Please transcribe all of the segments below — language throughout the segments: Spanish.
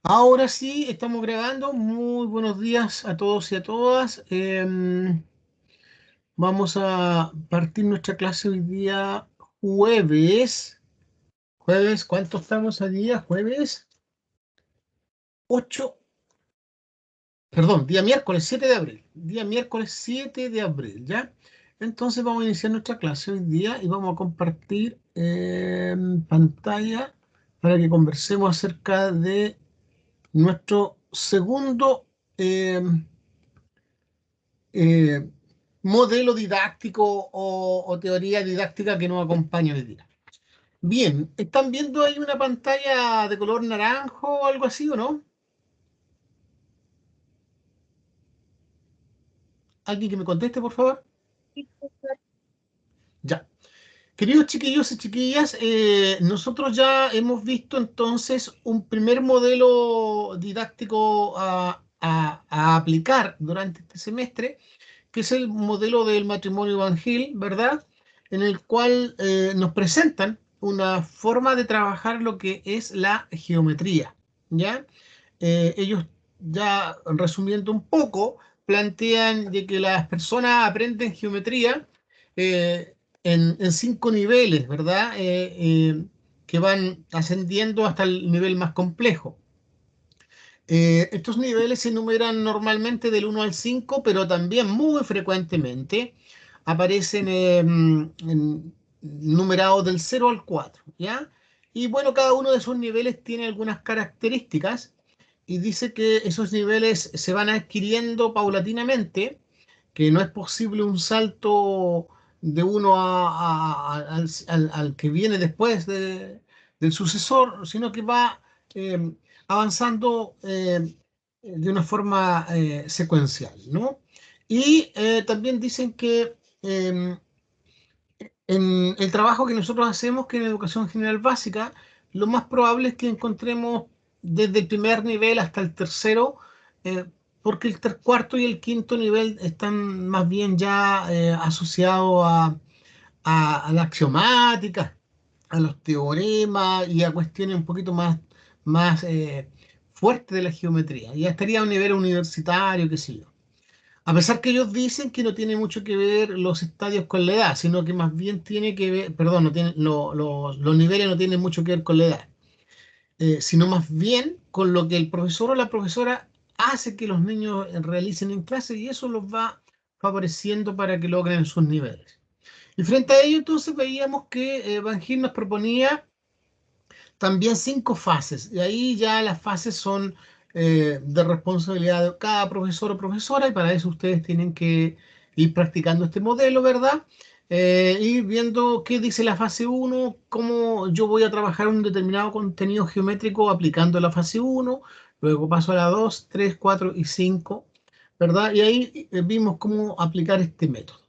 Ahora sí, estamos grabando. Muy buenos días a todos y a todas. Vamos a partir nuestra clase hoy día jueves. Jueves, ¿cuánto estamos a día? Jueves 8, perdón, día miércoles 7 de abril. Día miércoles 7 de abril, ¿ya? Entonces vamos a iniciar nuestra clase hoy día y vamos a compartir pantalla para que conversemos acerca de nuestro segundo em, eh, modelo didáctico o teoría didáctica que nos acompaña hoy día. Bien, ¿están viendo ahí una pantalla de color naranjo o algo así o no? ¿Alguien que me conteste, por favor? Ya. Queridos chiquillos y chiquillas, nosotros ya hemos visto entonces un primer modelo didáctico a aplicar durante este semestre, que es el modelo del matrimonio Van Gil, ¿verdad? En el cual nos presentan una forma de trabajar lo que es la geometría, ¿ya? Ellos, ya resumiendo un poco, plantean de que las personas aprenden geometría en 5 niveles, ¿verdad? Que van ascendiendo hasta el nivel más complejo. Estos niveles se enumeran normalmente del 1 al 5, pero también muy frecuentemente aparecen numerados del 0 al 4, ¿ya? Y bueno, cada uno de esos niveles tiene algunas características y dice que esos niveles se van adquiriendo paulatinamente, que no es posible un salto de uno al que viene después del sucesor, sino que va avanzando de una forma secuencial, ¿no? Y también dicen que en el trabajo que nosotros hacemos, que en educación general básica, lo más probable es que encontremos desde el primer nivel hasta el tercero, eh, porque el cuarto y el quinto nivel están más bien ya asociados a la axiomática, a los teoremas y a cuestiones un poquito más fuertes de la geometría. Ya estaría a un nivel universitario, qué sé yo. A pesar que ellos dicen que no tiene mucho que ver los estadios con la edad, sino que más bien tiene que ver, perdón, no tiene, los niveles no tienen mucho que ver con la edad, sino más bien con lo que el profesor o la profesora hace que los niños realicen en clase y eso los va favoreciendo para que logren sus niveles. Y frente a ello, entonces veíamos que Van Gil nos proponía también 5 fases, y ahí ya las fases son de responsabilidad de cada profesor o profesora, y para eso ustedes tienen que ir practicando este modelo, ¿verdad? Ir viendo qué dice la fase uno, cómo yo voy a trabajar un determinado contenido geométrico aplicando la fase uno, luego paso a la 2, 3, 4 y 5, ¿verdad? Y ahí vimos cómo aplicar este método.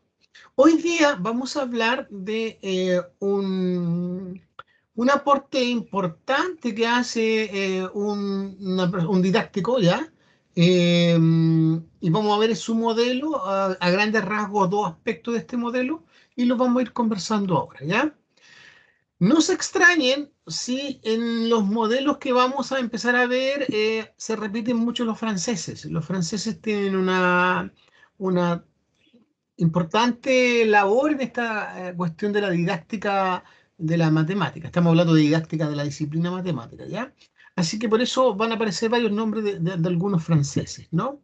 Hoy día vamos a hablar de un aporte importante que hace un didáctico, ¿ya? Y vamos a ver su modelo, a grandes rasgos, dos aspectos de este modelo, y los vamos a ir conversando ahora, ¿ya? No se extrañen si en los modelos que vamos a empezar a ver se repiten mucho los franceses. Los franceses tienen una importante labor en esta cuestión de la didáctica de la matemática. Estamos hablando de didáctica de la disciplina matemática, ¿ya? Así que por eso van a aparecer varios nombres de algunos franceses, ¿no?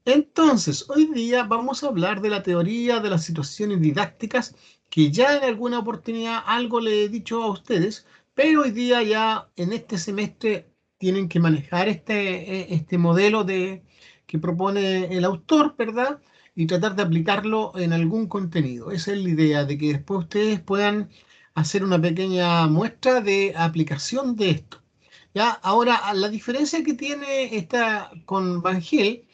Entonces, hoy día vamos a hablar de la teoría de las situaciones didácticas, que ya en alguna oportunidad algo le he dicho a ustedes, pero hoy día ya en este semestre tienen que manejar este modelo que propone el autor, ¿verdad? Y tratar de aplicarlo en algún contenido. Esa es la idea, de que después ustedes puedan hacer una pequeña muestra de aplicación de esto. Ya, ahora, la diferencia que tiene esta con Van Gogh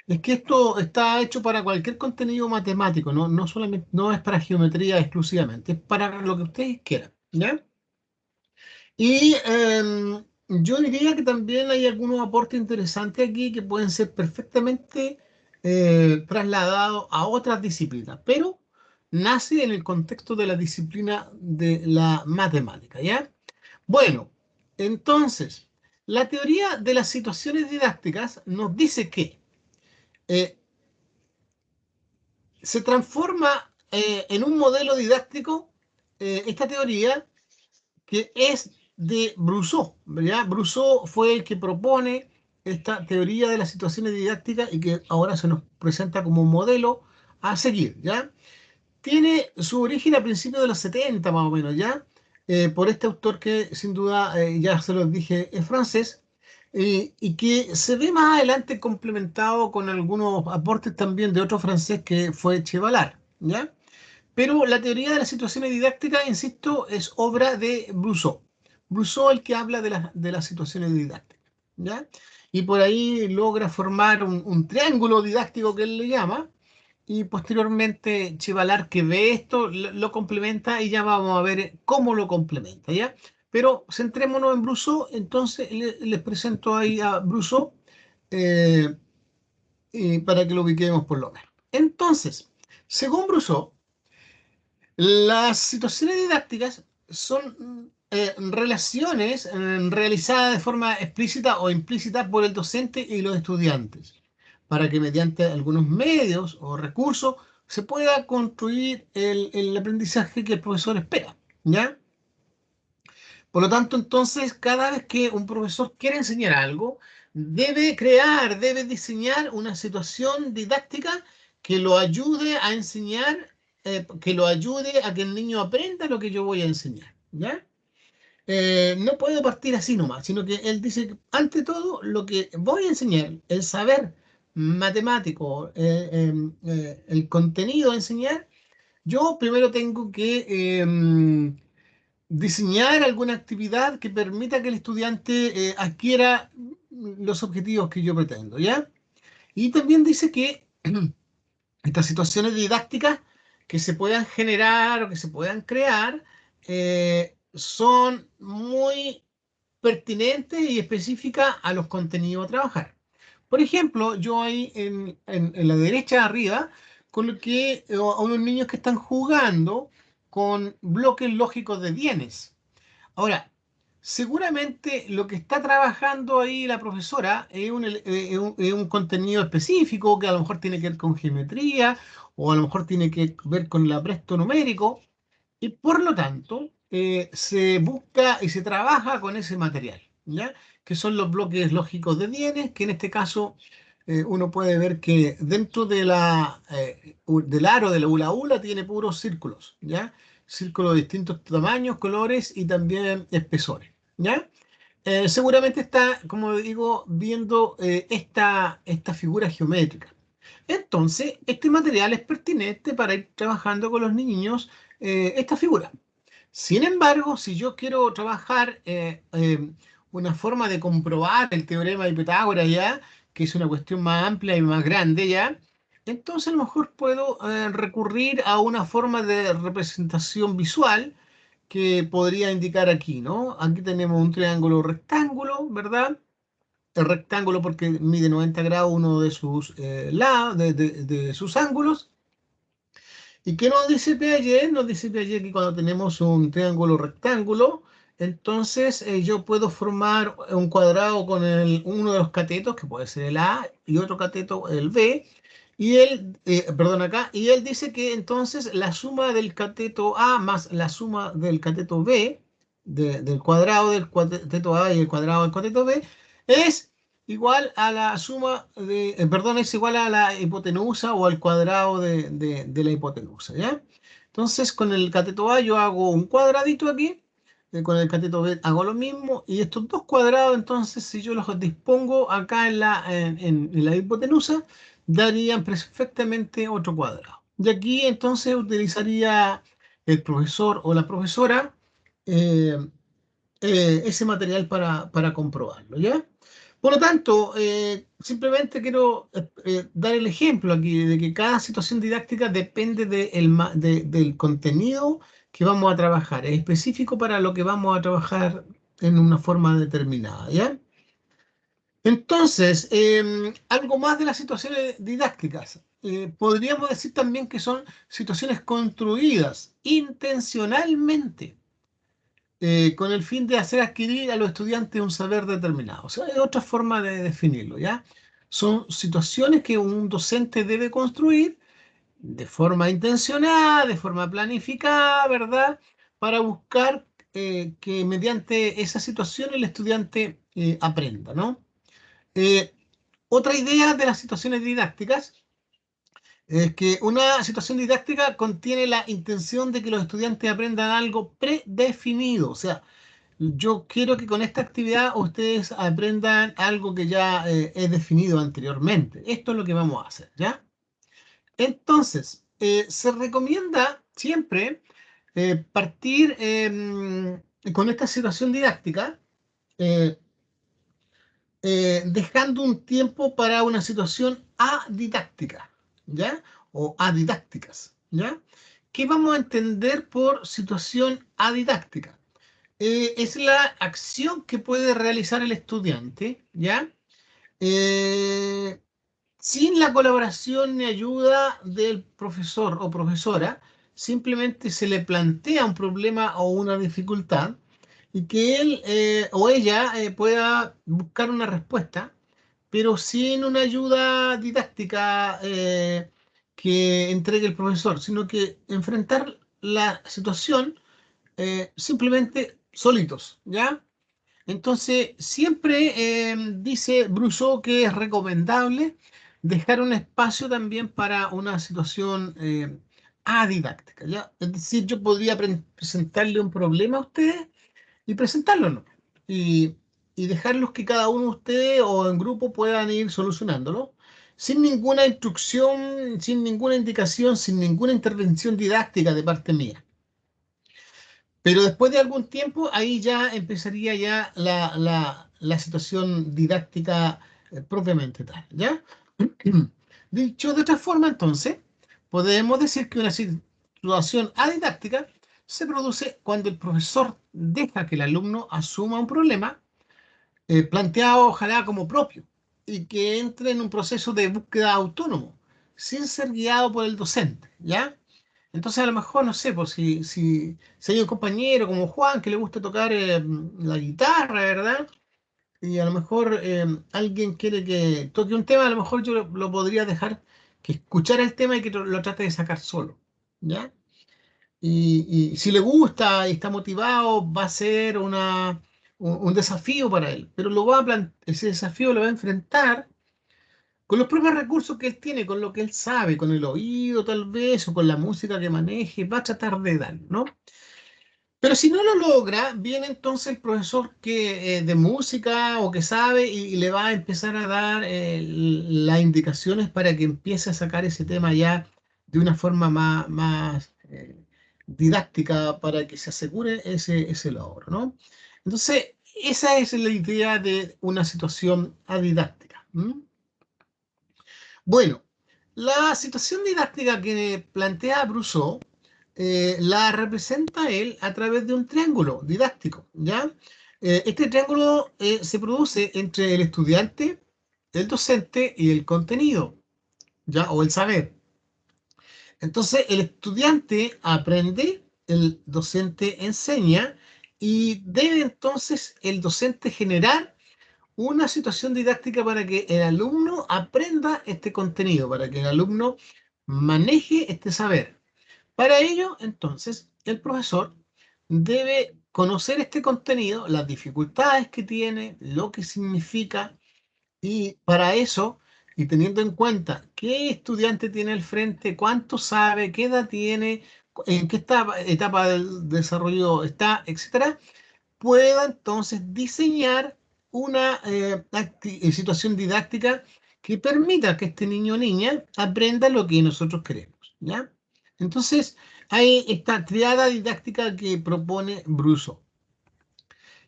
es que esto está hecho para cualquier contenido matemático, no, no solamente, no es para geometría exclusivamente, es para lo que ustedes quieran, ¿ya? Y yo diría que también hay algunos aportes interesantes aquí que pueden ser perfectamente trasladados a otras disciplinas, pero nace en el contexto de la disciplina de la matemática, ¿ya? Bueno, entonces, La teoría de las situaciones didácticas nos dice que eh, se transforma en un modelo didáctico esta teoría que es de Brousseau, ¿ya? Brousseau fue el que propone esta teoría de las situaciones didácticas y que ahora se nos presenta como un modelo a seguir, ¿ya? Tiene su origen a principios de los 70 más o menos, ¿ya? Por este autor que sin duda, ya se los dije, es francés, y que se ve más adelante complementado con algunos aportes también de otro francés que fue Chevalar, ¿ya? Pero la teoría de las situaciones didácticas, insisto, es obra de Brousseau. Brousseau es el que habla de las situaciones didácticas, ¿ya? Y por ahí logra formar un triángulo didáctico que él le llama, y posteriormente Chivalar que ve esto lo complementa y ya vamos a ver cómo lo complementa, ¿ya? Pero centrémonos en Brousseau, entonces les presento ahí a Brousseau eh, y para que lo ubiquemos por lo menos. Entonces, según Brousseau, las situaciones didácticas son relaciones realizadas de forma explícita o implícita por el docente y los estudiantes, para que mediante algunos medios o recursos se pueda construir el aprendizaje que el profesor espera, ¿ya? Por lo tanto, entonces, cada vez que un profesor quiere enseñar algo, debe crear, debe diseñar una situación didáctica que lo ayude a enseñar, que lo ayude a que el niño aprenda lo que yo voy a enseñar, ¿ya? No puedo partir así nomás, sino que él dice que, ante todo, lo que voy a enseñar, el saber matemático, el contenido a enseñar, yo primero tengo que diseñar alguna actividad que permita que el estudiante adquiera los objetivos que yo pretendo, ¿ya? Y también dice que estas situaciones didácticas que se puedan generar o que se puedan crear son muy pertinentes y específicas a los contenidos a trabajar. Por ejemplo, yo ahí en la derecha arriba coloqué a unos niños que están jugando con bloques lógicos de bienes. Ahora, seguramente lo que está trabajando ahí la profesora es un contenido específico que a lo mejor tiene que ver con geometría o a lo mejor tiene que ver con el apresto numérico y por lo tanto se busca y se trabaja con ese material, ¿ya? Que son los bloques lógicos de bienes, que en este caso uno puede ver que dentro de del aro de la hula hula tiene puros círculos, ¿ya? Círculos de distintos tamaños, colores y también espesores, ¿ya? Seguramente está, como digo, viendo esta figura geométrica. Entonces, este material es pertinente para ir trabajando con los niños esta figura. Sin embargo, si yo quiero trabajar una forma de comprobar el teorema de Pitágoras ya, que es una cuestión más amplia y más grande ya, entonces a lo mejor puedo recurrir a una forma de representación visual que podría indicar aquí, ¿no? Aquí tenemos un triángulo rectángulo, ¿verdad? El rectángulo porque mide 90 grados uno de sus lados, de sus ángulos. ¿Y qué nos dice Piaget? Nos dice Piaget que cuando tenemos un triángulo rectángulo, entonces yo puedo formar un cuadrado con uno de los catetos, que puede ser el A, y otro cateto, el B, y él, perdón, acá, y él dice que entonces la suma del cateto A más la suma del cateto B, del cuadrado del cateto A y el cuadrado del cateto B, es igual a la suma perdón, es igual a la hipotenusa o al cuadrado de la hipotenusa, ¿ya? Entonces, con el cateto A yo hago un cuadradito aquí, con el cateto B hago lo mismo, y estos dos cuadrados, entonces, si yo los dispongo acá en la hipotenusa, darían perfectamente otro cuadrado. Y aquí, entonces, utilizaría el profesor o la profesora eh, ese material para comprobarlo, ¿ya? Por lo tanto, simplemente quiero dar el ejemplo aquí de que cada situación didáctica depende del contenido que vamos a trabajar, es específico para lo que vamos a trabajar en una forma determinada, ¿ya? Entonces, algo más de las situaciones didácticas. Podríamos decir también que son situaciones construidas intencionalmente con el fin de hacer adquirir a los estudiantes un saber determinado. O sea, hay otra forma de definirlo, ¿ya? Son situaciones que un docente debe construir de forma intencionada, de forma planificada, ¿verdad? Para buscar que mediante esa situación el estudiante aprenda, ¿no? Eh, Otra idea de las situaciones didácticas es que una situación didáctica contiene la intención de que los estudiantes aprendan algo predefinido. O sea, yo quiero que con esta actividad ustedes aprendan algo que ya es definido anteriormente. Esto es lo que vamos a hacer, ¿ya? Entonces, se recomienda siempre partir con esta situación didáctica, eh, dejando un tiempo para una situación adidáctica, ¿ya? O adidácticas, ¿ya? ¿Qué vamos a entender por situación adidáctica? Es la acción que puede realizar el estudiante, ¿ya? Eh, Sin la colaboración ni ayuda del profesor o profesora, simplemente se le plantea un problema o una dificultad y que él o ella pueda buscar una respuesta, pero sin una ayuda didáctica que entregue el profesor, sino que enfrentar la situación simplemente solitos, ¿ya? Entonces, siempre dice Brousseau que es recomendable dejar un espacio también para una situación adidáctica, ¿ya? Es decir, yo podría presentarle un problema a ustedes y presentarlo, ¿no? Y, y dejarlos que cada uno de ustedes o en grupo puedan ir solucionándolo, sin ninguna instrucción, sin ninguna indicación, sin ninguna intervención didáctica de parte mía. Pero después de algún tiempo, ahí ya empezaría ya la situación didáctica propiamente tal, ¿ya? Dicho de otra forma, entonces, podemos decir que una situación adidáctica se produce cuando el profesor deja que el alumno asuma un problema planteado ojalá como propio y que entre en un proceso de búsqueda autónomo, sin ser guiado por el docente, ¿ya? Entonces, a lo mejor, no sé, pues si hay un compañero como Juan que le gusta tocar la guitarra, ¿verdad? Y a lo mejor alguien quiere que toque un tema, a lo mejor yo lo podría dejar que escuchara el tema y que lo trate de sacar solo, ¿ya? Y si le gusta y está motivado, va a ser un desafío para él, pero ese desafío lo va a enfrentar con los propios recursos que él tiene, con lo que él sabe, con el oído tal vez, o con la música que maneje, va a tratar de dar, ¿no? Pero si no lo logra, viene entonces el profesor de música o que sabe y le va a empezar a dar las indicaciones para que empiece a sacar ese tema ya de una forma más didáctica para que se asegure ese logro, ¿no? Entonces, esa es la idea de una situación adidáctica. Bueno, la situación didáctica que plantea Brousseau la representa él a través de un triángulo didáctico, ¿ya? Este triángulo se produce entre el estudiante, el docente y el contenido, ¿ya? O el saber. Entonces, el estudiante aprende, el docente enseña y debe entonces el docente generar una situación didáctica para que el alumno aprenda este contenido, para que el alumno maneje este saber. Para ello, entonces, el profesor debe conocer este contenido, las dificultades que tiene, lo que significa, y para eso, y teniendo en cuenta qué estudiante tiene al frente, cuánto sabe, qué edad tiene, en qué etapa del desarrollo está, etcétera, pueda entonces diseñar una situación didáctica que permita que este niño o niña aprenda lo que nosotros queremos, ¿ya? Entonces, hay esta triada didáctica que propone Bruso.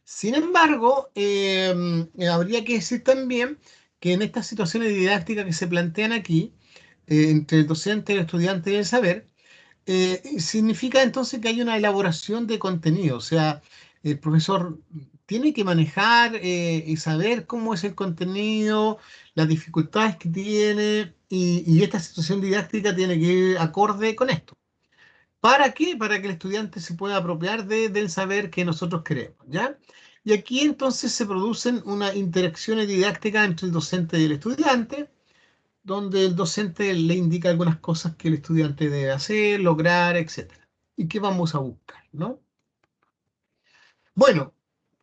Sin embargo, habría que decir también que en estas situaciones didácticas que se plantean aquí, entre el docente, el estudiante y el saber, significa entonces que hay una elaboración de contenido, o sea, el profesor tiene que manejar y saber cómo es el contenido, las dificultades que tiene, y esta situación didáctica tiene que ir acorde con esto. ¿Para qué? Para que el estudiante se pueda apropiar del saber que nosotros queremos, ¿ya? Y aquí entonces se producen unas interacciones didácticas entre el docente y el estudiante, donde el docente le indica algunas cosas que el estudiante debe hacer, lograr, etcétera. ¿Y qué vamos a buscar, no? Bueno,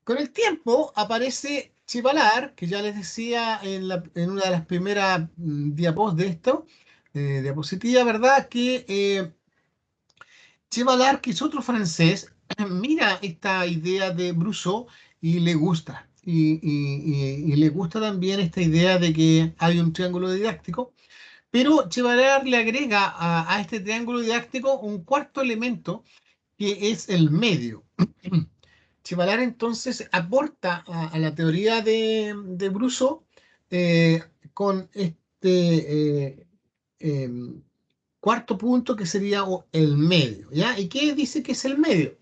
con el tiempo aparece Chivalar, que ya les decía en una de las primeras diapos de esto, diapositiva, ¿verdad? Que Chivalar, que es otro francés, mira esta idea de Brousseau y le gusta. Y le gusta también esta idea de que hay un triángulo didáctico, pero Chivalar le agrega a este triángulo didáctico un cuarto elemento que es el medio. Chivalar entonces aporta a la teoría de Brousseau eh, con em, cuarto punto que sería el medio, ¿ya? ¿Y qué dice que es el medio?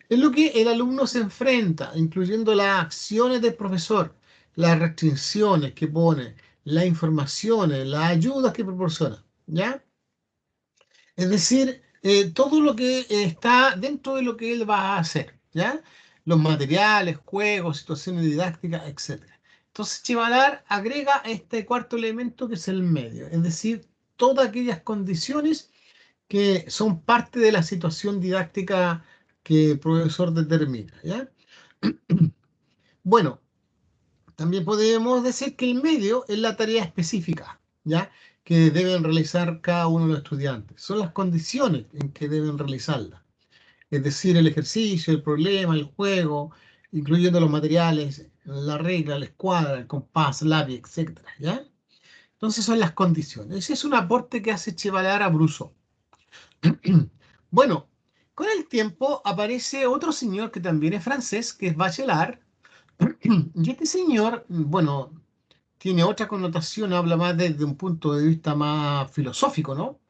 Es lo que el alumno se enfrenta, incluyendo las acciones del profesor, las restricciones que pone, las informaciones, las ayudas que proporciona, ¿ya? Es decir, todo lo que está dentro de lo que él va a hacer, ¿ya? Los materiales, juegos, situaciones didácticas, etcétera. Entonces, Chivalar agrega este cuarto elemento que es el medio, es decir, todas aquellas condiciones que son parte de la situación didáctica que el profesor determina, ¿ya? Bueno, también podemos decir que el medio es la tarea específica, ¿ya? Que deben realizar cada uno de los estudiantes. Son las condiciones en que deben realizarla. Es decir, el ejercicio, el problema, el juego, incluyendo los materiales, la regla, la escuadra, el compás, lápiz, etcétera, ¿ya? Entonces son las condiciones. Ese es un aporte que hace Chevalar a Bruso. Bueno, con el tiempo aparece otro señor que también es francés, que es Bachelard. Y este señor, bueno, tiene otra connotación, habla más desde un punto de vista más filosófico, ¿no?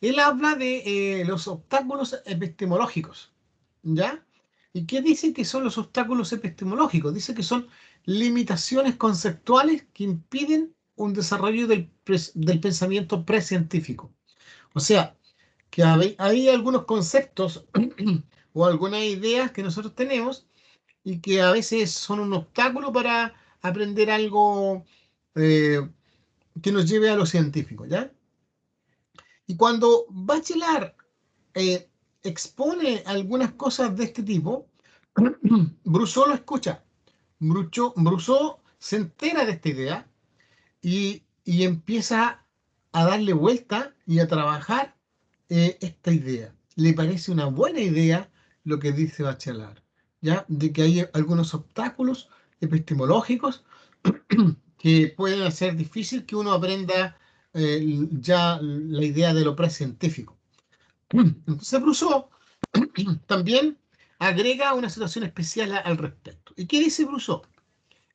Él habla de los obstáculos epistemológicos, ¿ya? ¿Y qué dice que son los obstáculos epistemológicos? Dice que son limitaciones conceptuales que impiden un desarrollo del pensamiento precientífico. O sea, que hay algunos conceptos o algunas ideas que nosotros tenemos y que a veces son un obstáculo para aprender algo eh, que nos lleve a lo científico, ¿ya? Y cuando Bachelard eh, expone algunas cosas de este tipo, Brousseau lo escucha. Brousseau se entera de esta idea y empieza a darle vuelta y a trabajar esta idea. Le parece una buena idea lo que dice Bachelard, ¿ya? De que hay algunos obstáculos epistemológicos que pueden hacer difícil que uno aprenda ya la idea de lo precientífico. Entonces Brousseau también agrega una situación especial al respecto. ¿Y qué dice Brousseau?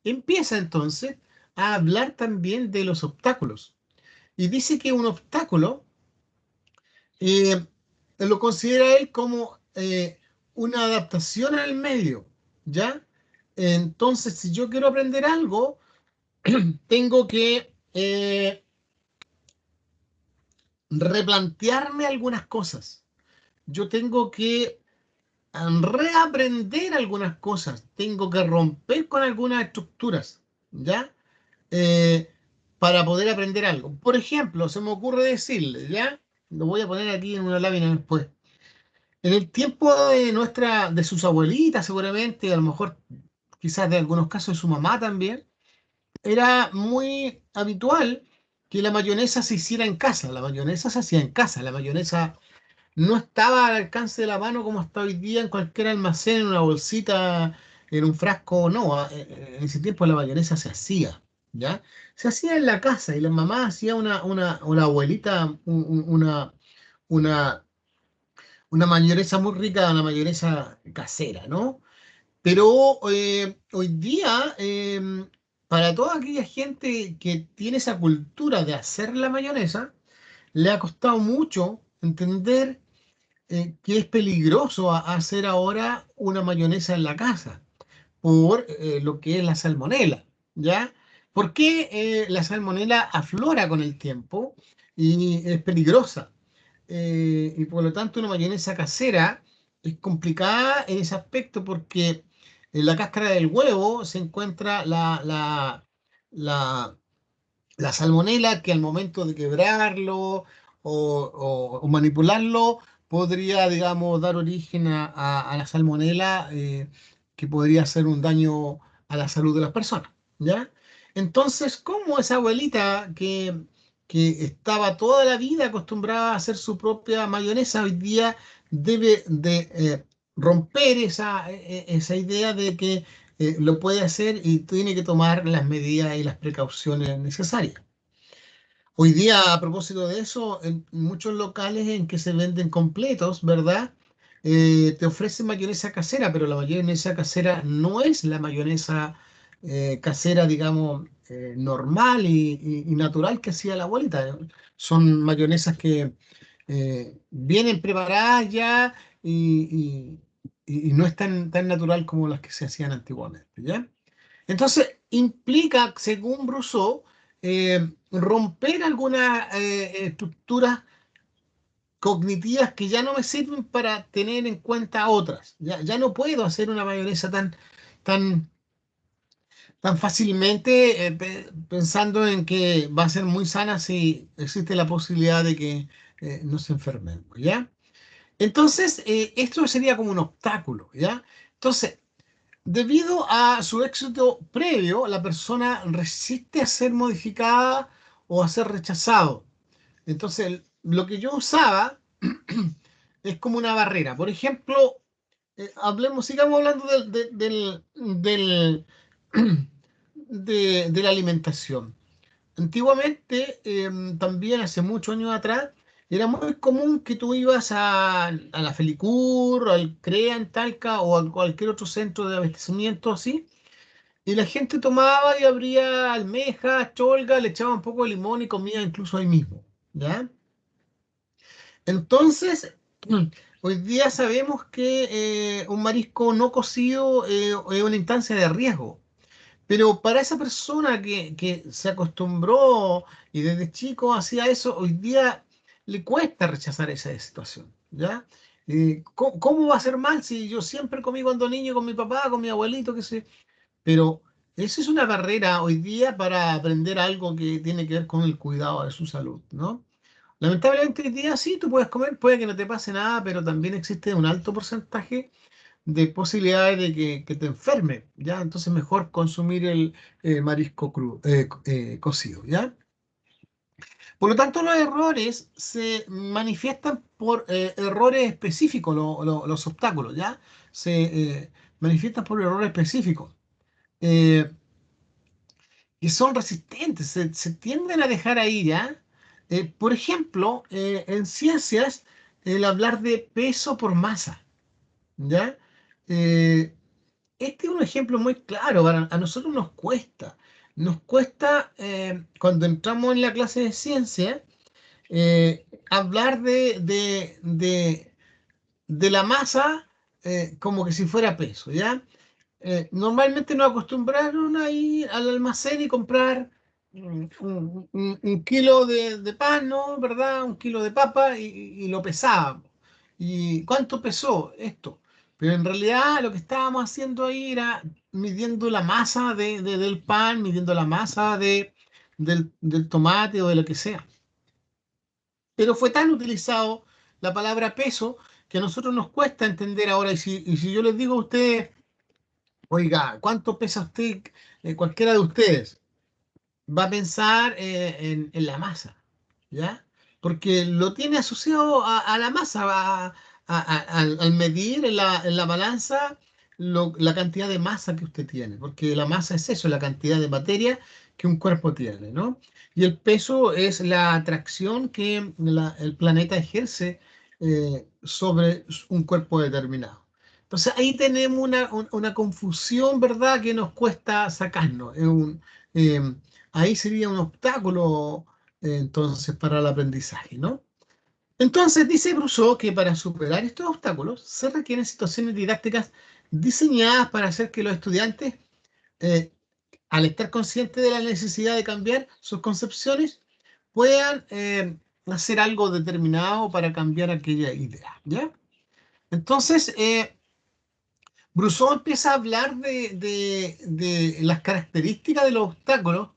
Empieza entonces a hablar también de los obstáculos y dice que un obstáculo eh, lo considera él como una adaptación al medio, ¿ya? Entonces, si yo quiero aprender algo, tengo que replantearme algunas cosas. Yo tengo que reaprender algunas cosas, tengo que romper con algunas estructuras, ¿ya? Eh, para poder aprender algo. Por ejemplo, se me ocurre decirle, ¿ya? Lo voy a poner aquí en una lámina después. En el tiempo de sus abuelitas, seguramente, a lo mejor quizás de algunos casos de su mamá también, era muy habitual que la mayonesa se hiciera en casa. La mayonesa se hacía en casa. La mayonesa no estaba al alcance de la mano como está hoy día en cualquier almacén, en una bolsita, en un frasco, no, en ese tiempo la mayonesa se hacía, ¿ya? Se hacía en la casa y la mamá hacía una abuelita, una, una mayonesa muy rica, una mayonesa casera, ¿no? Pero hoy día, para toda aquella gente que tiene esa cultura de hacer la mayonesa, le ha costado mucho entender que es peligroso hacer ahora una mayonesa en la casa por lo que es la salmonela, ¿ya? ¿Por qué la salmonela aflora con el tiempo y es peligrosa? y por lo tanto una mayonesa casera es complicada en ese aspecto porque en la cáscara del huevo se encuentra la, la salmonela que al momento de quebrarlo o manipularlo podría, digamos, dar origen a la salmonela que podría hacer un daño a la salud de las personas, ¿ya? Entonces, ¿cómo esa abuelita que estaba toda la vida acostumbrada a hacer su propia mayonesa, hoy día debe de romper esa idea de que lo puede hacer y tiene que tomar las medidas y las precauciones necesarias? Hoy día, a propósito de eso, en muchos locales en que se venden completos, ¿verdad? Te ofrecen mayonesa casera, pero la mayonesa casera no es la mayonesa casera, digamos, normal y natural que hacía la abuelita. Son mayonesas que vienen preparadas ya y no es tan natural como las que se hacían antiguamente, ¿ya? Entonces, implica, según Brousseau, romper algunas estructuras cognitivas que ya no me sirven para tener en cuenta otras. Ya no puedo hacer una mayonesa tan, tan fácilmente pensando en que va a ser muy sana si existe la posibilidad de que nos enfermemos, ¿ya? Entonces, esto sería como un obstáculo, ¿ya? Entonces, debido a su éxito previo, la persona resiste a ser modificada o a ser rechazado. Entonces, lo que yo usaba es como una barrera. Por ejemplo, sigamos hablando de la alimentación. Antiguamente, también hace muchos años atrás, era muy común que tú ibas a la Felicur, al CREA en Talca o a cualquier otro centro de abastecimiento así, y la gente tomaba y abría almejas, cholga, le echaba un poco de limón y comía incluso ahí mismo, ¿ya? Entonces, hoy día sabemos que un marisco no cocido es una instancia de riesgo. Pero para esa persona que se acostumbró y desde chico hacía eso, hoy día le cuesta rechazar esa situación, ¿ya? ¿Cómo va a ser mal si yo siempre comí cuando niño con mi papá, con mi abuelito, qué sé? Pero eso es una barrera hoy día para aprender algo que tiene que ver con el cuidado de su salud, ¿no? Lamentablemente hoy día sí, tú puedes comer, puede que no te pase nada, pero también existe un alto porcentaje de posibilidades de que te enferme, ¿ya? Entonces mejor consumir el marisco cocido, ¿ya? Por lo tanto, los errores se manifiestan por errores específicos, los obstáculos, ¿ya? Se manifiestan por errores específicos eh, y son resistentes, se tienden a dejar ahí, ¿ya? Por ejemplo, en ciencias, el hablar de peso por masa, ¿ya? Eh, Este es un ejemplo muy claro, a nosotros nos cuesta cuando entramos en la clase de ciencia hablar de la masa como que si fuera peso, ¿ya? Normalmente nos acostumbraron a ir al almacén y comprar un kilo de pan, ¿no? ¿Verdad? Un kilo de papa y lo pesábamos. ¿Y cuánto pesó esto? Pero en realidad lo que estábamos haciendo ahí era midiendo la masa del pan, midiendo la masa del tomate o de lo que sea. Pero fue tan utilizado la palabra peso que a nosotros nos cuesta entender ahora. Y si yo les digo a ustedes, oiga, ¿cuánto pesa usted, cualquiera de ustedes? Va a pensar en la masa, ¿ya? Porque lo tiene asociado a la masa, al medir en la balanza la cantidad de masa que usted tiene, porque la masa es eso, la cantidad de materia que un cuerpo tiene, ¿no? Y el peso es la atracción que el planeta ejerce sobre un cuerpo determinado. Entonces ahí tenemos una confusión, ¿verdad?, que nos cuesta sacarnos. Eh, Ahí sería un obstáculo entonces para el aprendizaje, ¿no? Entonces dice Brousseau que para superar estos obstáculos se requieren situaciones didácticas diseñadas para hacer que los estudiantes, eh, al estar conscientes de la necesidad de cambiar sus concepciones, puedan hacer algo determinado para cambiar aquella idea, ¿ya? Entonces, Brousseau empieza a hablar de las características de los obstáculos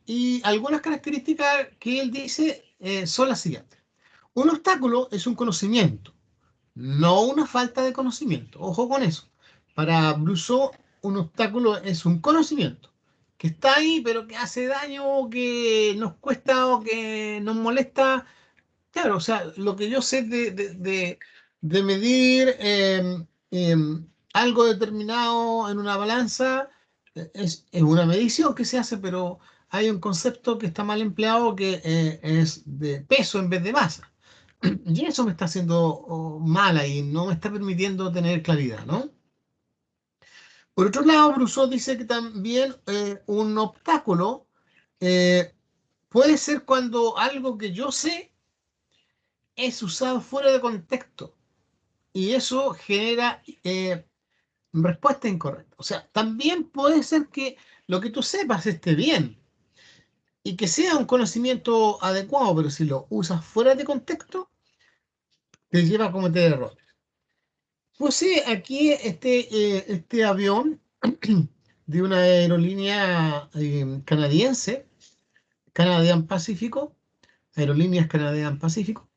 y algunas características que él dice son las siguientes. Un obstáculo es un conocimiento, no una falta de conocimiento. Ojo con eso. Para Brousseau, un obstáculo es un conocimiento que está ahí, pero que hace daño, que nos cuesta o que nos molesta. Claro, o sea, lo que yo sé de medir algo determinado en una balanza es una medición que se hace, pero hay un concepto que está mal empleado que es de peso en vez de masa. Y eso me está haciendo mal ahí, no me está permitiendo tener claridad, ¿no? Por otro lado, Brousseau dice que también un obstáculo eh, puede ser cuando algo que yo sé es usado fuera de contexto y eso genera respuesta incorrecta. O sea, también puede ser que lo que tú sepas esté bien y que sea un conocimiento adecuado, pero si lo usas fuera de contexto, te lleva a cometer errores. Pues sí, aquí este avión de una aerolínea canadiense, Canadian Pacífico, Aerolíneas Canadian Pacífico,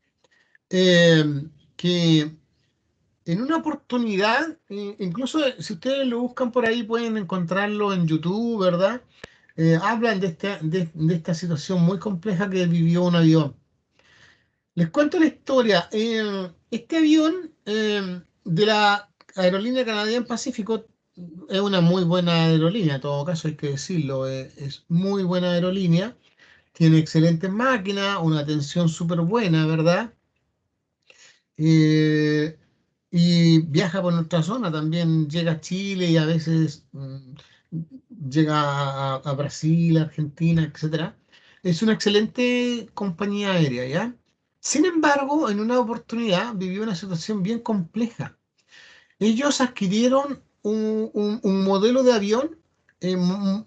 eh, que en una oportunidad, incluso si ustedes lo buscan por ahí, pueden encontrarlo en YouTube, ¿verdad? Hablan de esta situación muy compleja que vivió un avión. Les cuento la historia. Este avión de la aerolínea Canadian Pacífico es una muy buena aerolínea, en todo caso hay que decirlo, es muy buena aerolínea, tiene excelentes máquinas, una atención súper buena, ¿verdad? Eh, y viaja por nuestra zona, también llega a Chile y a veces llega a Brasil, Argentina, etcétera. Es una excelente compañía aérea, ¿ya? Sin embargo, en una oportunidad vivió una situación bien compleja. Ellos adquirieron un modelo de avión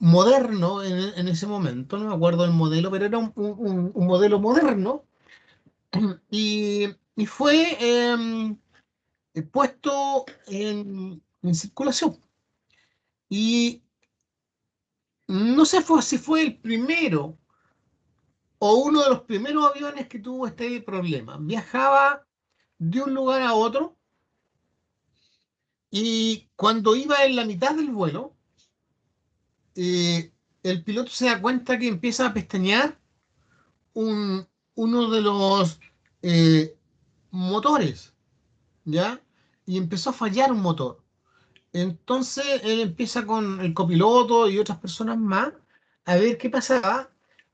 moderno en ese momento, no me acuerdo del modelo, pero era un modelo moderno y, y fue puesto en circulación. Y no sé si fue el primero o uno de los primeros aviones que tuvo este problema. Viajaba de un lugar a otro y cuando iba en la mitad del vuelo, el piloto se da cuenta que empieza a pestañear uno de los eh, motores, ¿ya? Y empezó a fallar un motor. Entonces él empieza con el copiloto y otras personas más a ver qué pasaba.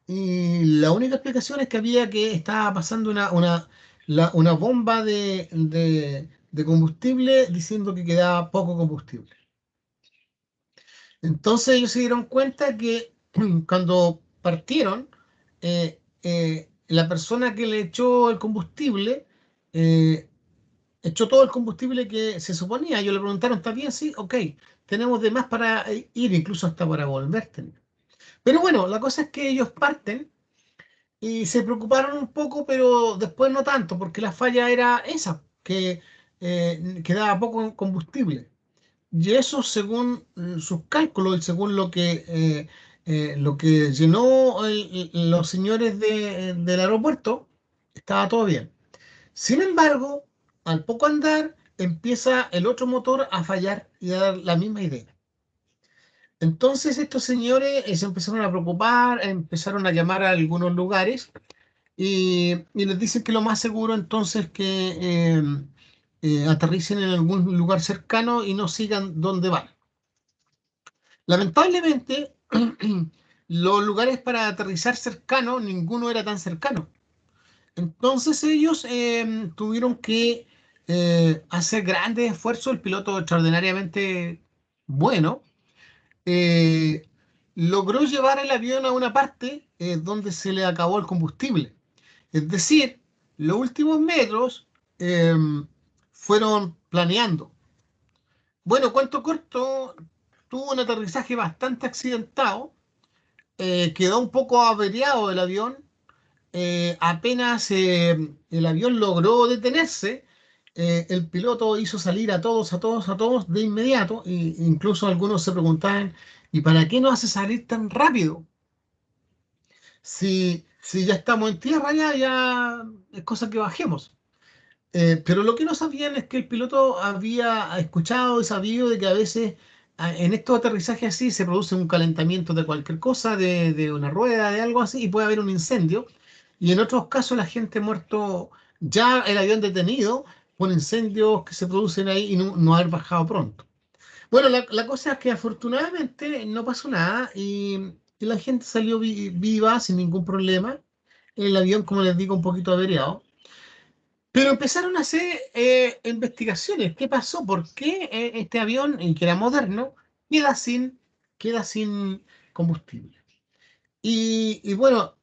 Y la única explicación es que había que estaba pasando una bomba de combustible diciendo que quedaba poco combustible. Entonces ellos se dieron cuenta que cuando partieron, la persona que le echó el combustible eh, echó todo el combustible que se suponía. Ellos le preguntaron, ¿está bien? Sí, ok, tenemos de más para ir, incluso hasta para volver. Pero bueno, la cosa es que ellos parten y se preocuparon un poco, pero después no tanto, porque la falla era esa, que quedaba poco combustible. Y eso según sus cálculos y según lo que llenó los señores del aeropuerto, estaba todo bien. Sin embargo, al poco andar, empieza el otro motor a fallar y a dar la misma idea. Entonces estos señores se empezaron a preocupar, empezaron a llamar a algunos lugares y les dicen que lo más seguro entonces que aterricen en algún lugar cercano y no sigan donde van. Lamentablemente, los lugares para aterrizar cercanos, ninguno era tan cercano. Entonces ellos tuvieron que hacer grandes esfuerzos. El piloto extraordinariamente bueno eh, logró llevar el avión a una parte donde se le acabó el combustible. Es decir, los últimos metros eh, fueron planeando. Bueno, cuento corto, tuvo un aterrizaje bastante accidentado, quedó un poco averiado el avión apenas el avión logró detenerse, el piloto hizo salir a todos, a todos, a todos de inmediato, e incluso algunos se preguntaban, ¿y para qué nos hace salir tan rápido? Si ya estamos en tierra, ya es cosa que bajemos. Pero lo que no sabían es que el piloto había escuchado y sabido de que a veces en estos aterrizajes así se produce un calentamiento de cualquier cosa, de una rueda, de algo así, y puede haber un incendio. Y en otros casos la gente ha muerto ya el avión detenido por incendios que se producen ahí y no haber bajado pronto. Bueno, la cosa es que afortunadamente no pasó nada y la gente salió viva sin ningún problema. El avión, como les digo, un poquito averiado. Pero empezaron a hacer investigaciones. ¿Qué pasó? ¿Por qué este avión, que era moderno, queda sin, queda sin combustible? Y bueno,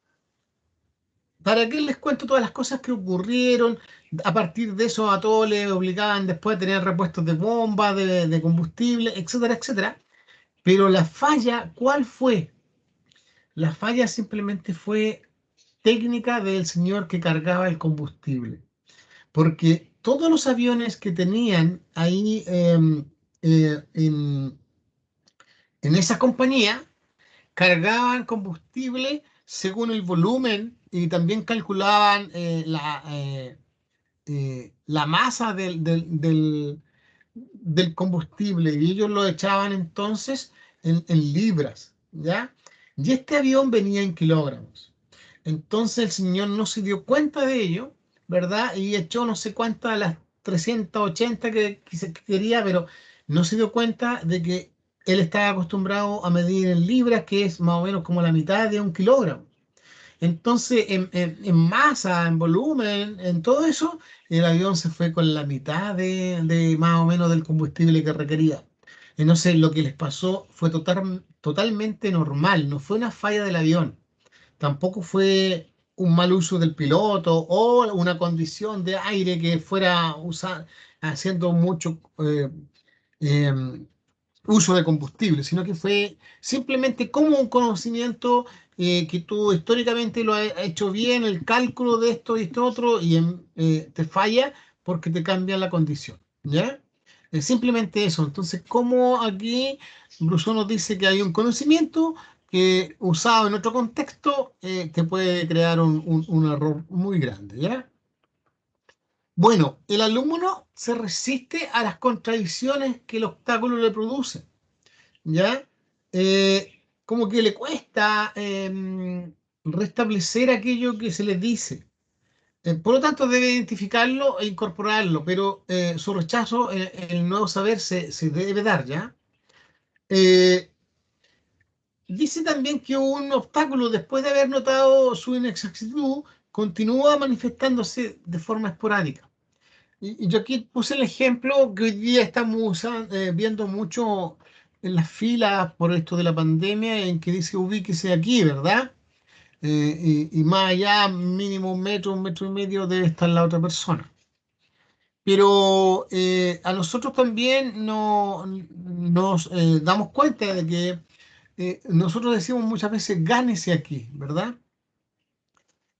¿para qué les cuento todas las cosas que ocurrieron? A partir de eso a todos les obligaban después a tener repuestos de bombas, de combustible, etcétera, etcétera. Pero la falla, ¿cuál fue? La falla simplemente fue técnica del señor que cargaba el combustible. Porque todos los aviones que tenían ahí en esa compañía cargaban combustible según el volumen y también calculaban la masa del combustible y ellos lo echaban entonces en libras, ¿ya? Y este avión venía en kilogramos. Entonces el señor no se dio cuenta de ello, ¿verdad? Y echó no sé cuántas de las 380 que quería, pero no se dio cuenta de que él estaba acostumbrado a medir en libras, que es más o menos como la mitad de un kilogramo. Entonces, en masa, en volumen, en todo eso, el avión se fue con la mitad de más o menos del combustible que requería. Entonces, lo que les pasó fue totalmente normal, no fue una falla del avión, tampoco fue un mal uso del piloto o una condición de aire que fuera haciendo mucho em, uso de combustible, sino que fue simplemente como un conocimiento que tú históricamente lo has hecho bien, el cálculo de esto y esto otro, y te falla porque te cambia la condición, ¿ya? Es simplemente eso. Entonces, como aquí Rousseau nos dice que hay un conocimiento que usado en otro contexto te puede crear un error muy grande, ¿ya? Bueno, el alumno se resiste a las contradicciones que el obstáculo le produce. ¿Ya? Como que le cuesta restablecer aquello que se les dice. Por lo tanto, debe identificarlo e incorporarlo, pero su rechazo, el nuevo saber, se debe dar, ¿ya? Eh, Dice también que un obstáculo, después de haber notado su inexactitud, continúa manifestándose de forma esporádica. Y yo aquí puse el ejemplo que hoy día estamos viendo mucho en las filas por esto de la pandemia, en que dice ubíquese aquí, ¿verdad? Y más allá, mínimo un metro y medio debe estar la otra persona. Pero a nosotros también nos damos cuenta de que nosotros decimos muchas veces gánese aquí, ¿verdad?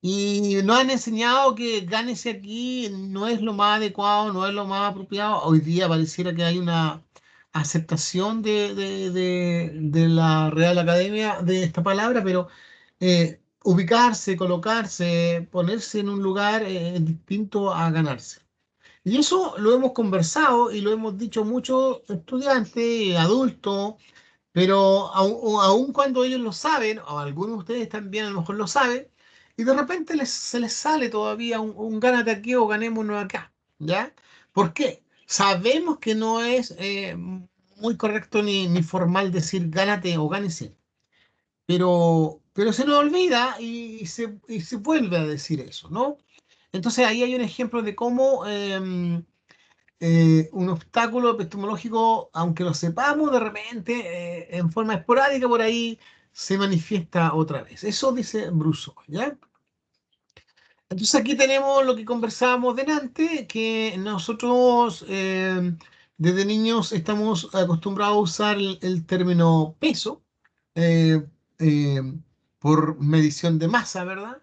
Y nos han enseñado que gánese aquí no es lo más adecuado, no es lo más apropiado. Hoy día pareciera que hay una aceptación de la Real Academia de esta palabra, pero ubicarse, colocarse, ponerse en un lugar es distinto a ganarse. Y eso lo hemos conversado y lo hemos dicho muchos estudiantes, adultos, pero aun cuando ellos lo saben, o algunos de ustedes también a lo mejor lo saben, y de repente se les sale todavía un gánate aquí o ganémonos acá, ¿ya? ¿Por qué? Sabemos que no es muy correcto ni formal decir gánate o gánese, pero se nos olvida y se vuelve a decir eso, ¿no? Entonces ahí hay un ejemplo de cómo un obstáculo epistemológico, aunque lo sepamos de repente, en forma esporádica por ahí, se manifiesta otra vez. Eso dice Brousseau, ¿ya? Entonces aquí tenemos lo que conversábamos delante, que nosotros desde niños estamos acostumbrados a usar el término peso eh, eh, por medición de masa, ¿verdad?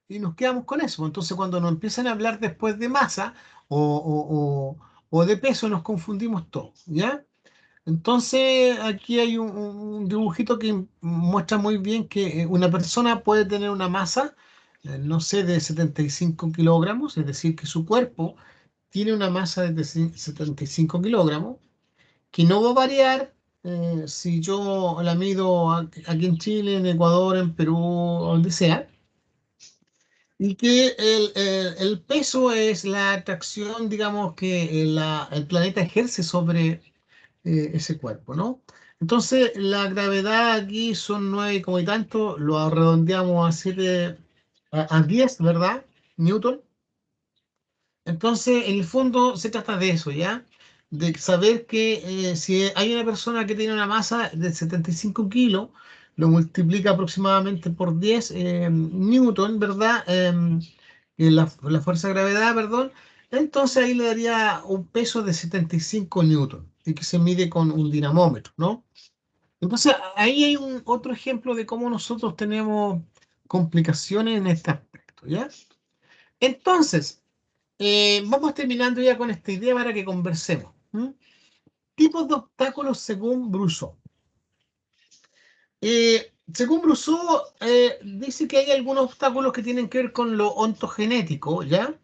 y nos quedamos con eso. Entonces, cuando nos empiezan a hablar después de masa o de peso, nos confundimos todos, ¿ya? Entonces, aquí hay un dibujito que muestra muy bien que una persona puede tener una masa, no sé, de 75 kilogramos, es decir, que su cuerpo tiene una masa de 75 kilogramos, que no va a variar si yo la mido aquí en Chile, en Ecuador, en Perú, donde sea, y que el peso es la atracción, digamos, que el planeta ejerce sobre ese cuerpo, ¿no? Entonces, la gravedad aquí son 9 como y tanto, lo redondeamos a 7, a 10, ¿verdad? Newton. Entonces, en el fondo se trata de eso, ¿ya? De saber que si hay una persona que tiene una masa de 75 kilos, lo multiplica aproximadamente por 10 newton, ¿verdad? La fuerza de gravedad, perdón. Entonces ahí le daría un peso de 75 newton y que se mide con un dinamómetro, ¿no? Entonces ahí hay un otro ejemplo de cómo nosotros tenemos complicaciones en este aspecto, ¿ya? Entonces, vamos terminando ya con esta idea para que conversemos. ¿M? Tipos de obstáculos según Brousseau. Según Brousseau, dice que hay algunos obstáculos que tienen que ver con lo ontogenético, ¿ya?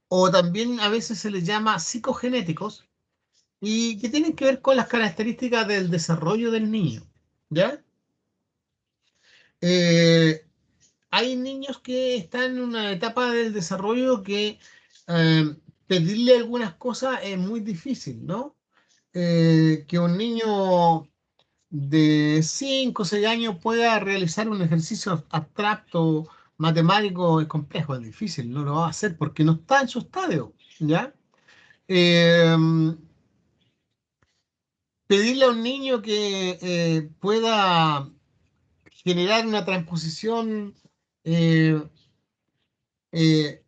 O también a veces se les llama psicogenéticos, y que tienen que ver con las características del desarrollo del niño, ¿ya? Eh, Hay niños que están en una etapa del desarrollo que pedirle algunas cosas es muy difícil, ¿no? Que un niño de 5 o 6 años pueda realizar un ejercicio abstracto, matemático, es complejo, es difícil, no lo va a hacer porque no está en su estadio, ¿ya? Eh, Pedirle a un niño que pueda generar una transposición eh, eh,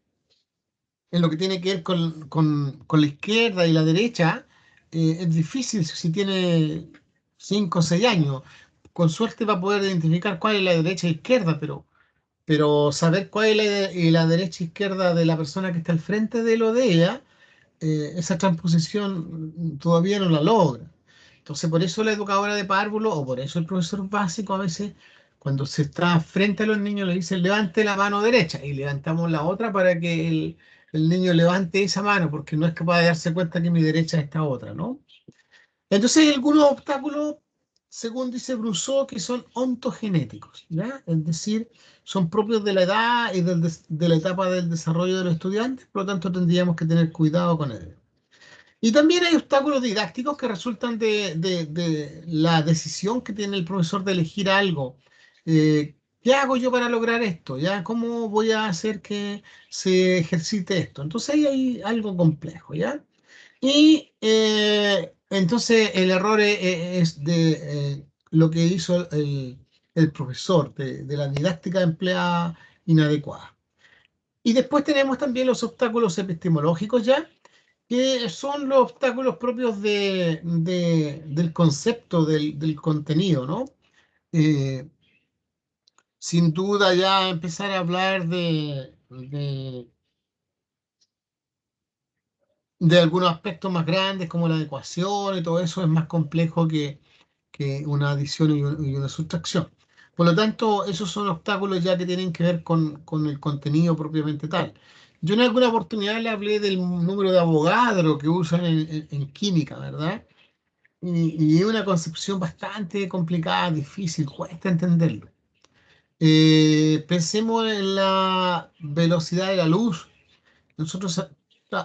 en lo que tiene que ver con la izquierda y la derecha, es difícil si tiene 5 o 6 años. Con suerte va a poder identificar cuál es la derecha e izquierda, pero saber cuál es la derecha e izquierda de la persona que está al frente de lo de ella, esa transposición todavía no la logra. Entonces, por eso la educadora de párvulo, o por eso el profesor básico a veces, cuando se está frente a los niños, le dice, levante la mano derecha, y levantamos la otra para que el niño levante esa mano, porque no es capaz de darse cuenta que mi derecha es esta otra, ¿no? Entonces, hay algunos obstáculos, según dice Brousseau, que son ontogenéticos, ¿ya? Es decir, son propios de la edad y de la etapa del desarrollo de los estudiantes, por lo tanto tendríamos que tener cuidado con ellos. Y también hay obstáculos didácticos que resultan de la decisión que tiene el profesor de elegir algo. ¿Qué hago yo para lograr esto? ¿Ya? ¿Cómo voy a hacer que se ejercite esto? Entonces ahí hay algo complejo, ¿ya? Y entonces el error es de lo que hizo el profesor, de la didáctica empleada inadecuada. Y después tenemos también los obstáculos epistemológicos ya, que son los obstáculos propios del concepto, del contenido, ¿no? Eh, Sin duda ya empezar a hablar de algunos aspectos más grandes como la ecuación y todo eso es más complejo que una adición y una sustracción. Por lo tanto, esos son obstáculos ya que tienen que ver con el contenido propiamente tal. Yo en alguna oportunidad le hablé del número de Avogadro que usan en química, ¿verdad? Y es una concepción bastante complicada, difícil, cuesta entenderlo. Pensemos en la velocidad de la luz. Nosotros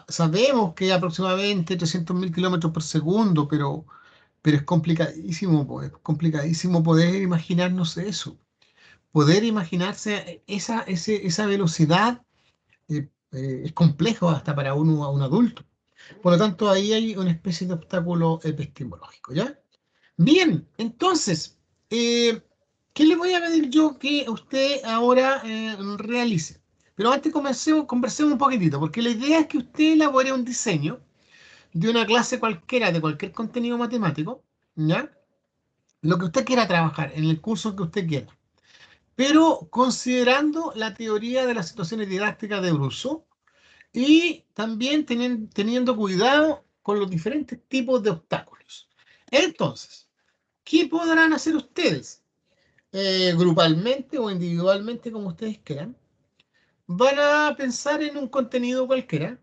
sabemos que es aproximadamente 300.000 kilómetros por segundo, pero es complicadísimo poder imaginarnos eso, poder imaginarse esa velocidad es complejo hasta para un adulto. Por lo tanto, ahí hay una especie de obstáculo epistemológico, ¿ya? Bien, entonces, eh, ¿qué le voy a pedir yo que usted ahora realice? Pero antes conversemos un poquitito, porque la idea es que usted elabore un diseño de una clase cualquiera, de cualquier contenido matemático, ¿ya? Lo que usted quiera trabajar, en el curso que usted quiera. pero considerando la teoría de las situaciones didácticas de Brousseau y también teniendo cuidado con los diferentes tipos de obstáculos. Entonces, ¿qué podrán hacer ustedes? Grupalmente o individualmente, como ustedes quieran, van a pensar en un contenido cualquiera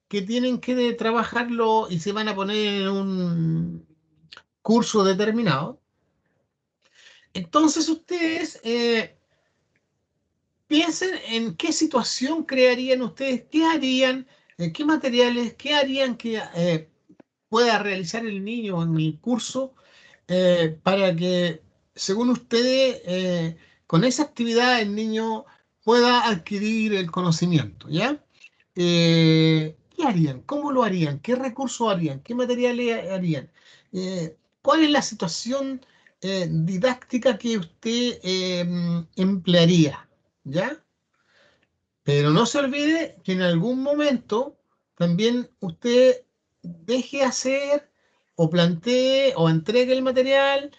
que tienen que trabajarlo y se van a poner en un curso determinado. Entonces ustedes piensen en qué situación crearían ustedes, qué harían, qué materiales, qué harían que pueda realizar el niño en el curso para que, según ustedes, con esa actividad el niño pueda adquirir el conocimiento, ¿ya? ¿Qué harían? ¿Cómo lo harían? ¿Qué recursos harían? ¿Qué materiales harían? ¿Cuál es la situación didáctica que usted emplearía? ¿Ya? Pero no se olvide que en algún momento también usted deje hacer o plantee o entregue el material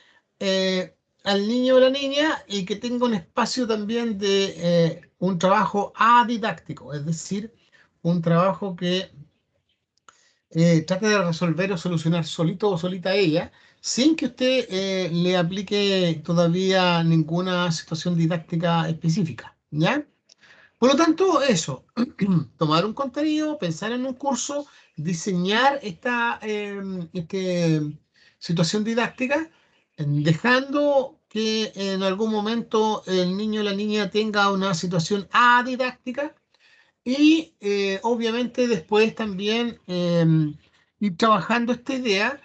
al niño o la niña y que tenga un espacio también de un trabajo adidáctico, es decir, un trabajo que trate de resolver o solucionar solito o solita ella, sin que usted le aplique todavía ninguna situación didáctica específica, ¿ya? Por lo tanto, eso, tomar un contenido, pensar en un curso, diseñar esta situación didáctica, dejando que en algún momento el niño o la niña tenga una situación adidáctica y obviamente después también ir trabajando esta idea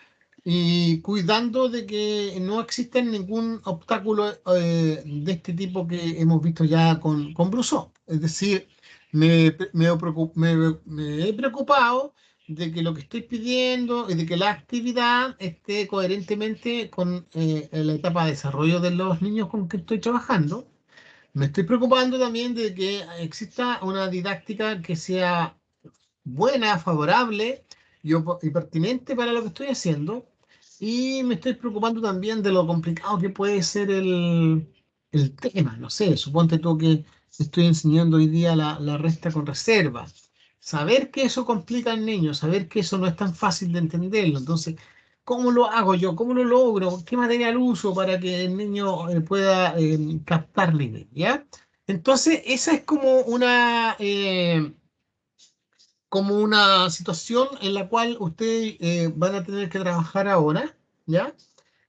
y cuidando de que no exista ningún obstáculo de este tipo que hemos visto ya con Brousseau. Es decir, me he preocupado de que lo que estoy pidiendo es de que la actividad esté coherentemente con la etapa de desarrollo de los niños con que estoy trabajando. Me estoy preocupando también de que exista una didáctica que sea buena, favorable y pertinente para lo que estoy haciendo. Y me estoy preocupando también de lo complicado que puede ser el tema. No sé, suponte tú que estoy enseñando hoy día la resta con reserva. Saber que eso complica al niño, saber que eso no es tan fácil de entenderlo. Entonces, ¿cómo lo hago yo? ¿Cómo lo logro? ¿Qué material uso para que el niño pueda captar la idea? ¿Ya? Entonces, esa es como una situación en la cual ustedes van a tener que trabajar ahora, ¿ya?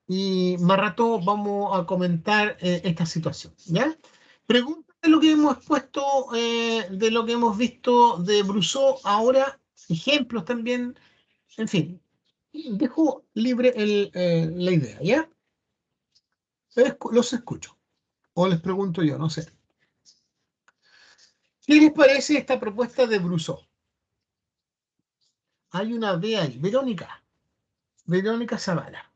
Y más rato vamos a comentar esta situación, ¿ya? Pregunta de lo que hemos puesto, de lo que hemos visto de Brousseau ahora, ejemplos también, en fin, dejo libre la idea, ¿ya? Los escucho, o les pregunto yo, no sé. ¿Qué les parece esta propuesta de Brousseau? Hay una B ahí, Verónica Zavala.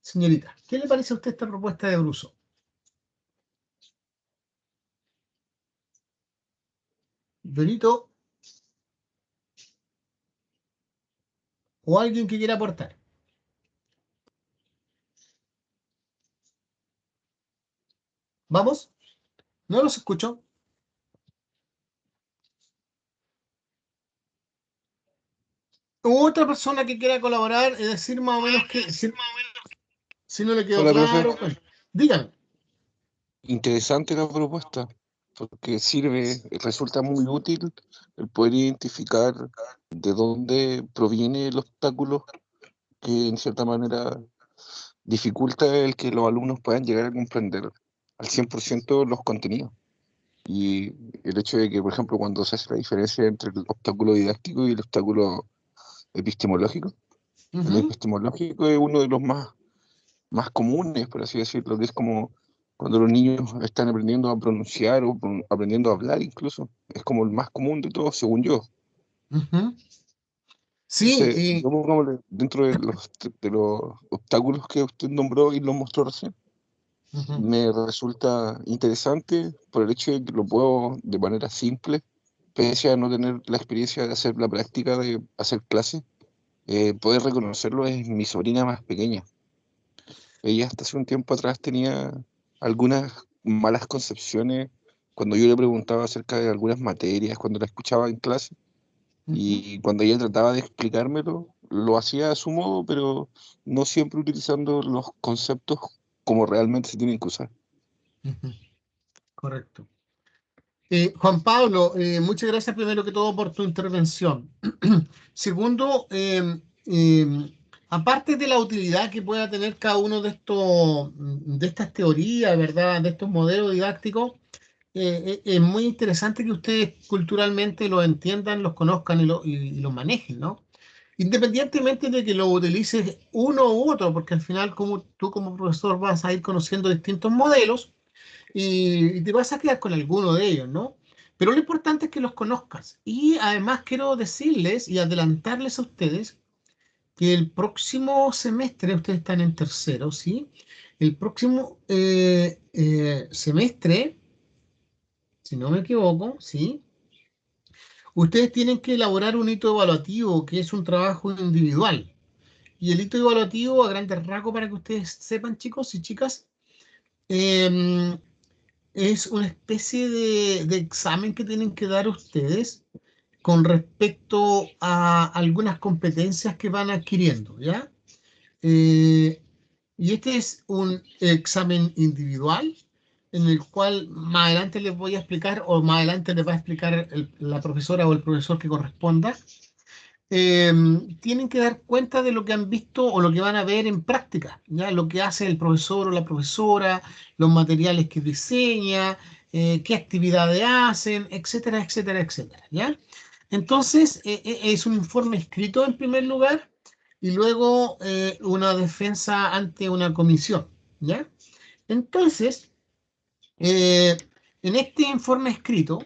Señorita, ¿qué le parece a usted esta propuesta de Brousseau? Benito, o alguien que quiera aportar. ¿Vamos? No los escucho. Otra persona que quiera colaborar y decir más o menos que si no le quedó Hola, profe. claro, pues, díganme. Interesante la propuesta, porque resulta muy útil el poder identificar de dónde proviene el obstáculo que en cierta manera dificulta el que los alumnos puedan llegar a comprender al 100% los contenidos. Y el hecho de que, por ejemplo, cuando se hace la diferencia entre el obstáculo didáctico y el obstáculo epistemológico, el Ujú, epistemológico es uno de los más comunes, por así decirlo, que es como cuando los niños están aprendiendo a pronunciar o aprendiendo a hablar incluso. Es como el más común de todos, según yo. ujú. Sí, Entonces, yo pongámosle, dentro de los obstáculos que usted nombró y nos mostró recién, ujú. me resulta interesante por el hecho de que lo puedo de manera simple, pese a no tener la experiencia de hacer la práctica de hacer clases, poder reconocerlo en mi sobrina más pequeña. ella hasta hace un tiempo atrás tenía algunas malas concepciones cuando yo le preguntaba acerca de algunas materias, cuando la escuchaba en clase, Ujú, y cuando ella trataba de explicármelo, lo hacía a su modo, pero no siempre utilizando los conceptos como realmente se tienen que usar. ujú, correcto. Juan Pablo, muchas gracias primero que todo por tu intervención. Segundo, aparte de la utilidad que pueda tener cada uno de estos, de estas teorías, ¿verdad? De estos modelos didácticos, es muy interesante que ustedes culturalmente lo entiendan, los conozcan y los manejen, ¿no? Independientemente de que lo utilices uno u otro, porque al final como tú como profesor vas a ir conociendo distintos modelos y te vas a quedar con alguno de ellos, ¿no? Pero lo importante es que los conozcas. Y además quiero decirles y adelantarles a ustedes que el próximo semestre, ustedes están en tercero, ¿sí? El próximo semestre, si no me equivoco, ¿sí? Ustedes tienen que elaborar un hito evaluativo, que es un trabajo individual. Y el hito evaluativo, a grandes rasgos, para que ustedes sepan, chicos y chicas, em, es una especie de examen que tienen que dar ustedes con respecto a algunas competencias que van adquiriendo, ¿ya? Eh, y este es un examen individual en el cual más adelante les voy a explicar o más adelante les va a explicar la profesora o el profesor que corresponda. eh, Tienen que dar cuenta de lo que han visto o lo que van a ver en práctica, ¿ya? Lo que hace el profesor o la profesora, los materiales que diseña, qué actividades hacen, etcétera, etcétera, etcétera, ¿ya? Entonces, es un informe escrito en primer lugar y luego una defensa ante una comisión, ¿ya? Entonces, eh, en este informe escrito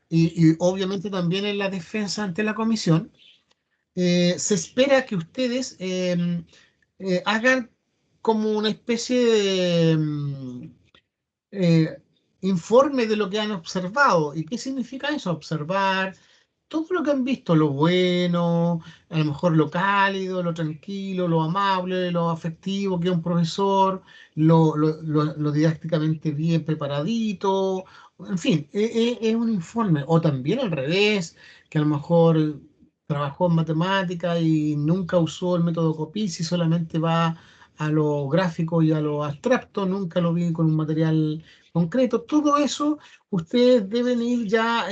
y obviamente también en la defensa ante la comisión, se espera que ustedes hagan como una especie de informe de lo que han observado. ¿Y qué significa eso? Observar todo lo que han visto, lo bueno, a lo mejor lo cálido, lo tranquilo, lo amable, lo afectivo que es un profesor, lo didácticamente bien preparadito, en fin, es un informe. O también al revés, que a lo mejor trabajó en matemática y nunca usó el método Copici, solamente va a lo gráfico y a lo abstracto, nunca lo vi con un material concreto. Todo eso ustedes deben ir ya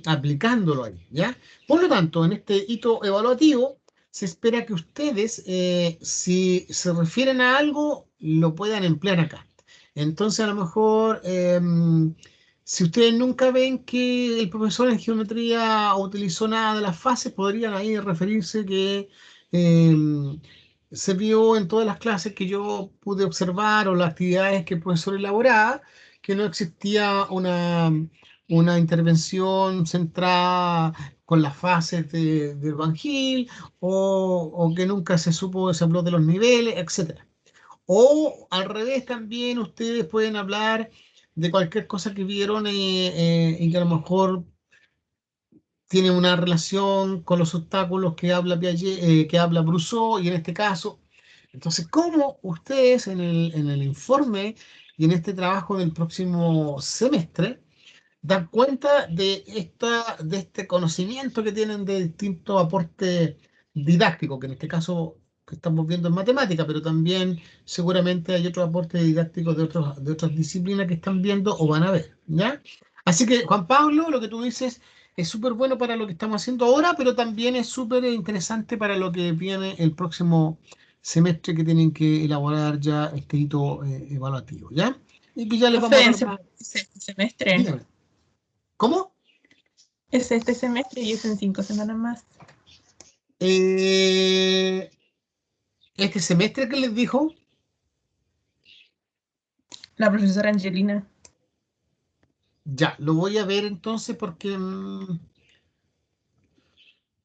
aplicándolo ahí, ¿ya? Por lo tanto, en este hito evaluativo se espera que ustedes, si se refieren a algo, lo puedan emplear acá. Entonces, a lo mejor, si ustedes nunca ven que el profesor en geometría utilizó nada de las fases, podrían ahí referirse que em, se vio en todas las clases que yo pude observar o las actividades que el profesor elaboraba, que no existía una intervención centrada con las fases de Van Gil o que nunca se habló de los niveles, etcétera. O al revés también ustedes pueden hablar de cualquier cosa que vieron y que a lo mejor tiene una relación con los obstáculos que habla Piaget, que habla Brousseau y en este caso. Entonces, ¿cómo ustedes en el informe y en este trabajo del próximo semestre dan cuenta de este conocimiento que tienen de distintos aportes didácticos, que en este caso que estamos viendo en matemática, pero también seguramente hay otros aportes didácticos de otras disciplinas que están viendo o van a ver, ¿ya? Así que, Juan Pablo, lo que tú dices es súper bueno para lo que estamos haciendo ahora, pero también es súper interesante para lo que viene el próximo semestre que tienen que elaborar ya este hito evaluativo, ¿ya? Y que ya les Profe, vamos a dar más. es este semestre. Dígame. ¿Cómo? Es este semestre y es en 5 semanas más. Eh, este semestre que les dijo, La profesora Angelina. ya, lo voy a ver entonces porque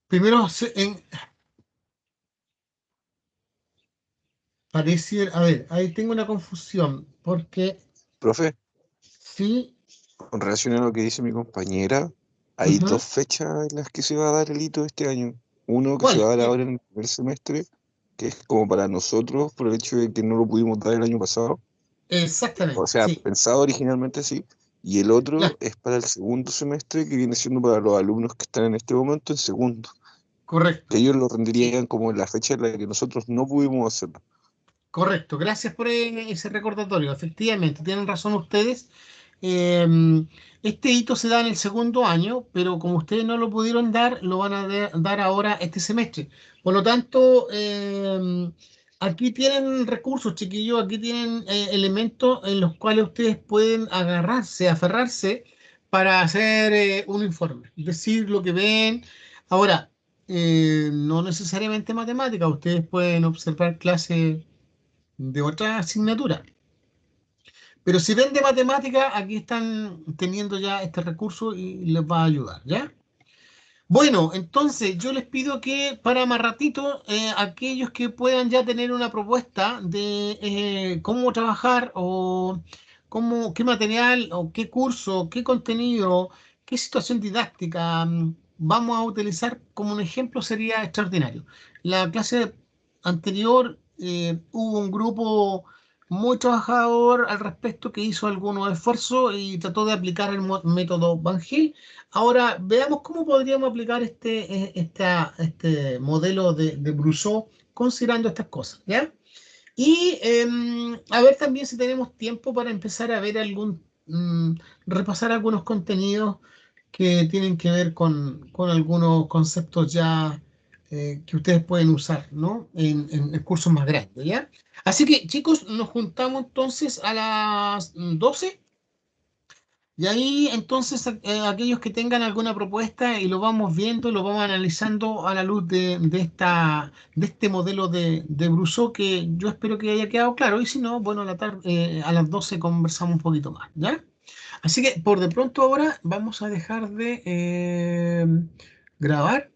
primero parece, a ver, ahí tengo una confusión, porque Profe, sí, con relación a lo que dice mi compañera, hay ujú, dos fechas en las que se va a dar el hito este año. Uno que se va ¿cuál? a dar ahora en el primer semestre que es como para nosotros por el hecho de que no lo pudimos dar el año pasado. Exactamente, O sea, sí, pensado originalmente sí. Y el ya, otro es para el segundo semestre, que viene siendo para los alumnos que están en este momento en segundo, que correcto. ellos lo Sí, rendirían como en la fecha en la que nosotros no pudimos hacerlo. correcto. Gracias por ese recordatorio. Efectivamente, tienen razón ustedes. Eh, este hito se da en el segundo año, pero como ustedes no lo pudieron dar, lo van a dar ahora este semestre. Por lo tanto, aquí tienen recursos, chiquillos, aquí tienen elementos en los cuales ustedes pueden agarrarse, aferrarse para hacer un informe, decir lo que ven. Ahora, no necesariamente matemática, ustedes pueden observar clases de otra asignatura. Pero si ven de matemática, aquí están teniendo ya este recurso y les va a ayudar, ¿ya? Bueno, entonces yo les pido que para más ratito, aquellos que puedan ya tener una propuesta de cómo trabajar o qué material o qué curso, qué contenido, qué situación didáctica vamos a utilizar como un ejemplo sería extraordinario. La clase anterior hubo un grupo muy trabajador al respecto que hizo algunos esfuerzos y trató de aplicar el método Van Gil. Ahora, veamos cómo podríamos aplicar este modelo de Brousseau considerando estas cosas, ¿ya? Y a ver también si tenemos tiempo para empezar a ver repasar algunos contenidos que tienen que ver con algunos conceptos ya que ustedes pueden usar, ¿no? En cursos más grandes, ¿ya? Así que, chicos, nos juntamos entonces a las 12. Y ahí entonces aquellos que tengan alguna propuesta y lo vamos viendo, lo vamos analizando a la luz de este modelo de Brousseau que yo espero que haya quedado claro. Y si no, bueno, a las 12 conversamos un poquito más, ¿ya? Así que por de pronto ahora vamos a dejar de grabar.